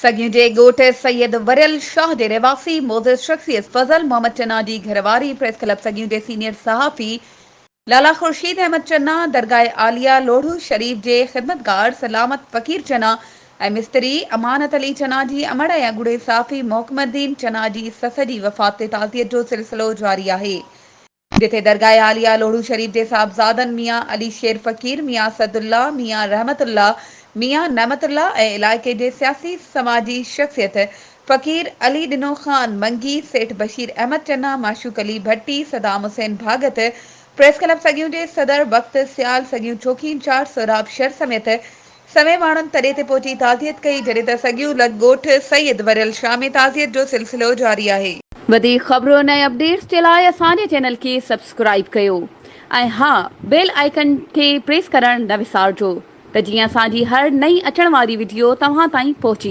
सगियूं जे ॻोठ सैयद वरियल शाह जे रहवासी मोज़िज़ शख़्सियत फज़ल मोहम्मद चन्ना जी घरवारी प्रेस क्लब सगियूं जे सीनियर सहाफ़ी लाला खुर्शीद अहमद चन्ना दरगाह आलिया लोढ़ू शरीफ़ जे ख़िदमतगार सलामत फ़कीर चन्ना ऐं मिस्त्री अमानत अली चन्ना जी अमड़ ऐं अॻूणे साफ़ी मोहकमद्दीन चन्ना जी सस जी वफ़ात ते ताज़ियत जो सिलसिलो जारी आहे, जिथे दरगाह आलिया लोढ़ू शरीफ़ जे साहबज़ादनि मियां अली शेर फ़कीर, मियां सदुल्ला, मियां रहमतुल्ला, मियां नमतुल्ला ऐं इलाइक़े जे सियासी समाजी शख़्सियत फ़कीर अली डिनो ख़ान मंगी, सेठ बशीर अहमद चन्ना, माशूक अली भट्टी, सदाम हुसैन भागत, प्रेस क्लब सगियूं जे सदर वक़्त सियाल सगियूं चौकी इंचार्ज सोराब शर समेत समय माण्हुनि तॾे ते पहुची ताज़ियत कई, जॾहिं त सगियूं लॻ ॻोठ सैयद वरियल शाह में ताज़ियत जो सिलसिलो जारी आहे। वधीक ख़बरुनि ऐं अपडेट्स जे लाइ असांजे चैनल खे सब्सक्राइब कयो ऐं हा, बेल आइकन खे प्रेस करणु न विसारिजो त जीअं असांजी हर नई अचण वारी वीडियो तव्हां ताईं पहुची